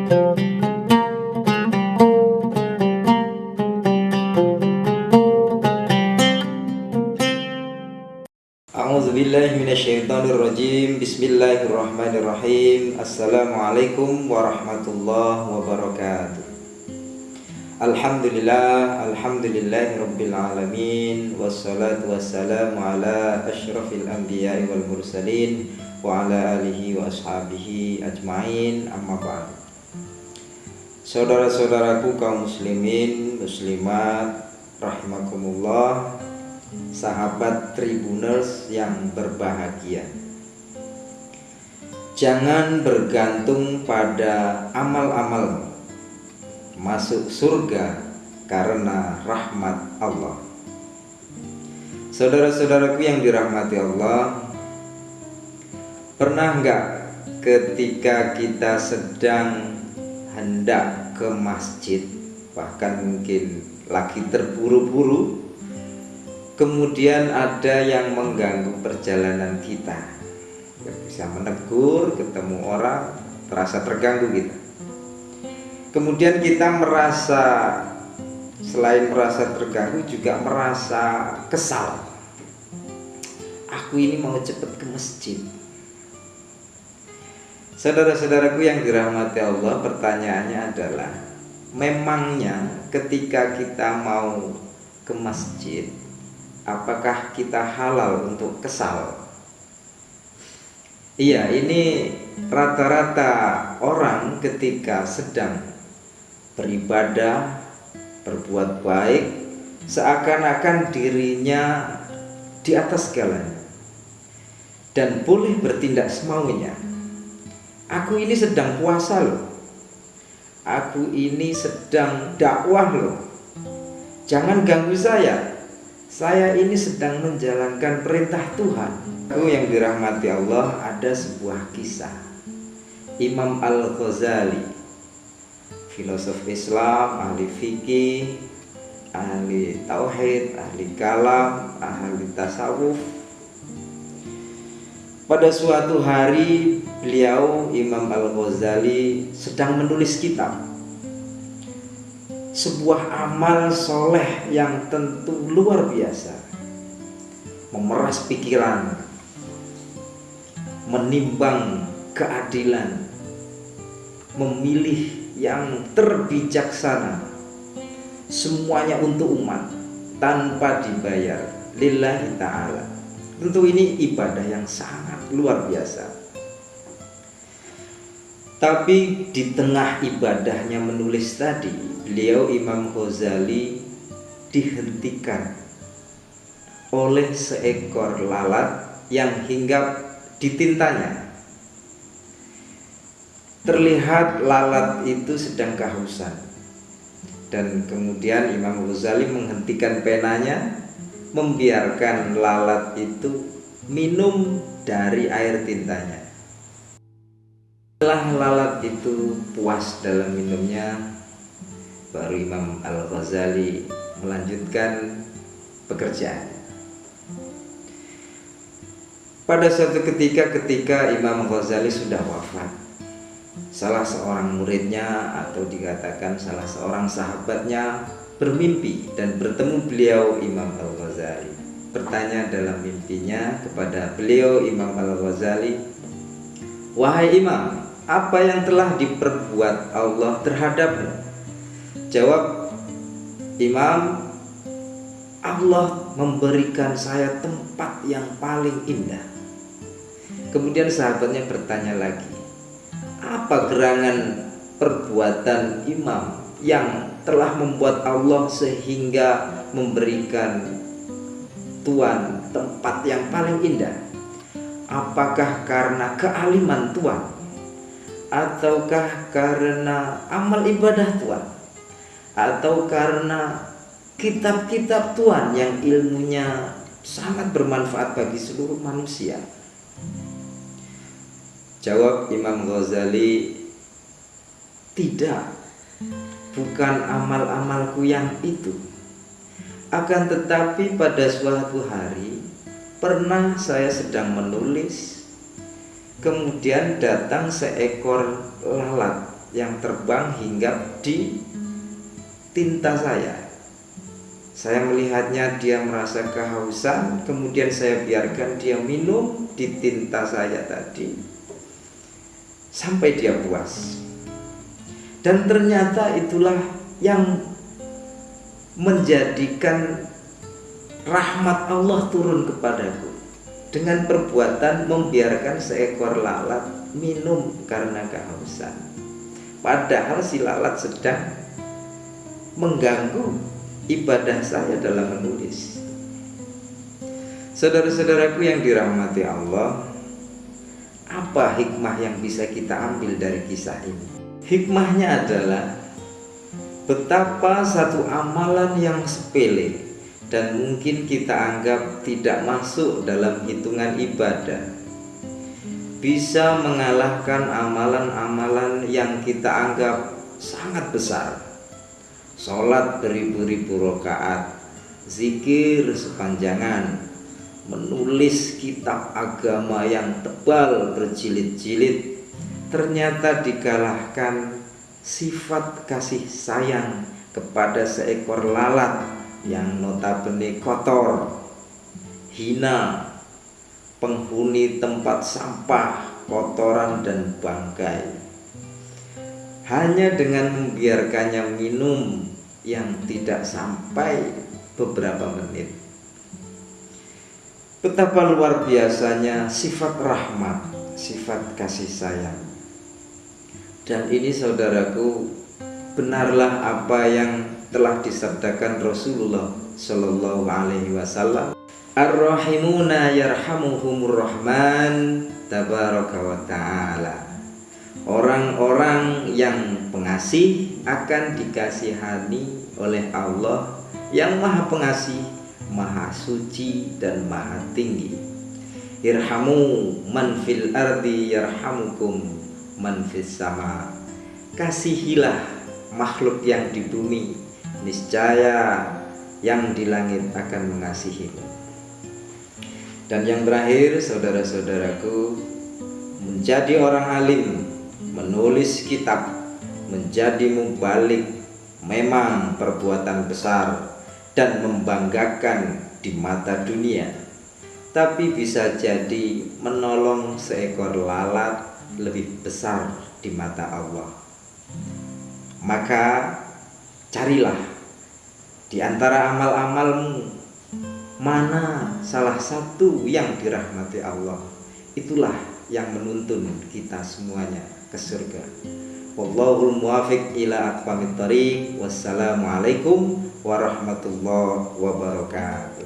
A'udzubillahi minasyaitonirrajim. Bismillahirrahmanirrahim. Assalamualaikum warahmatullahi wabarakatuh. Alhamdulillahi rabbil alamin. Wassalatu wassalamu ala asyrafil anbiya'i wal mursalin wa ala alihi wa ashabihi ajmain. Amma ba'd. Saudara-saudaraku kaum muslimin muslimat rahimakumullah, sahabat Tribuners yang berbahagia, jangan bergantung pada amal-amal masuk surga karena rahmat Allah. Saudara-saudaraku yang dirahmati Allah, pernah enggak ketika kita sedang hendak ke masjid, bahkan mungkin lagi terburu-buru, kemudian ada yang mengganggu perjalanan kita, bisa menegur, ketemu orang, terasa terganggu kita. Kemudian kita merasa, selain merasa terganggu juga merasa kesal. Aku ini mau cepat ke masjid. Saudara-saudaraku yang dirahmati Allah, pertanyaannya adalah, memangnya ketika kita mau ke masjid, apakah kita halal untuk kesal? Iya, ini rata-rata orang ketika sedang beribadah, berbuat baik, seakan-akan dirinya di atas segalanya dan boleh bertindak semaunya. Aku ini sedang puasa loh, aku ini sedang dakwah loh, jangan ganggu saya ini sedang menjalankan perintah Tuhan. Aku yang dirahmati Allah, ada sebuah kisah Imam Al-Ghazali, filosof Islam, ahli fikih, ahli tauhid, ahli kalam, ahli tasawuf. Pada suatu hari beliau, Imam Al-Ghazali, sedang menulis kitab, sebuah amal soleh yang tentu luar biasa, memeras pikiran, menimbang keadilan, memilih yang terbijaksana, semuanya untuk umat tanpa dibayar, lillahi ta'ala. Tentu ini ibadah yang sangat luar biasa. Tapi di tengah ibadahnya menulis tadi, beliau Imam Ghazali dihentikan oleh seekor lalat yang hinggap di tintanya. Terlihat lalat itu sedang kehausan, dan kemudian Imam Ghazali menghentikan penanya, membiarkan lalat itu minum dari air tintanya. Setelah lalat itu puas dalam minumnya, baru Imam Al-Ghazali melanjutkan pekerjaan. Pada suatu ketika Imam Ghazali sudah wafat, salah seorang muridnya atau dikatakan salah seorang sahabatnya bermimpi dan bertemu beliau Imam Al-Ghazali. Bertanya dalam mimpinya kepada beliau Imam Al-Ghazali, "Wahai Imam, apa yang telah diperbuat Allah terhadapmu?" Jawab Imam, "Allah memberikan saya tempat yang paling indah." Kemudian sahabatnya bertanya lagi, apa gerangan perbuatan Imam yang telah membuat Allah sehingga memberikan Tuan tempat yang paling indah? Apakah karena kealiman Tuan, ataukah karena amal ibadah Tuan, atau karena kitab-kitab Tuan yang ilmunya sangat bermanfaat bagi seluruh manusia? Jawab Imam Ghazali, tidak, bukan amal-amalku yang itu. Akan tetapi pada suatu hari pernah saya sedang menulis, kemudian datang seekor lalat yang terbang hinggap di tinta saya. Saya melihatnya dia merasa kehausan, kemudian saya biarkan dia minum di tinta saya tadi sampai dia puas. Dan ternyata itulah yang menjadikan rahmat Allah turun kepadaku, dengan perbuatan membiarkan seekor lalat minum karena kehausan. Padahal si lalat sedang mengganggu ibadah saya dalam menulis. Saudara-saudaraku yang dirahmati Allah, apa hikmah yang bisa kita ambil dari kisah ini? Hikmahnya adalah betapa satu amalan yang sepele dan mungkin kita anggap tidak masuk dalam hitungan ibadah bisa mengalahkan amalan-amalan yang kita anggap sangat besar. Sholat beribu-ribu rakaat, zikir sepanjangan, menulis kitab agama yang tebal berjilid-jilid, ternyata dikalahkan sifat kasih sayang kepada seekor lalat yang notabene kotor, hina, penghuni tempat sampah, kotoran dan bangkai. Hanya dengan membiarkannya minum yang tidak sampai beberapa menit, betapa luar biasanya sifat rahmat, sifat kasih sayang. Dan ini saudaraku, benarlah apa yang telah disabdakan Rasulullah Shallallahu Alaihi Wasallam, Ar-Rahimuna yarhamuhumur Rahman tabaraka wa ta'ala. Orang-orang yang pengasih akan dikasihani oleh Allah yang maha pengasih, maha suci dan maha tinggi. Irhamu man fil ardi yarhamukum man fis sama. Kasihilah makhluk yang di bumi, niscaya yang di langit akan mengasihimu. Dan yang terakhir, saudara-saudaraku, menjadi orang alim, menulis kitab, menjadi mubalik memang perbuatan besar dan membanggakan di mata dunia, tapi bisa jadi menolong seekor lalat lebih besar di mata Allah. Maka carilah di antara amal-amalmu mana salah satu yang dirahmati Allah, itulah yang menuntun kita semuanya ke surga. Wallahul muwafiq ila aqwamit thariq. Wassalamualaikum warahmatullahi wabarakatuh.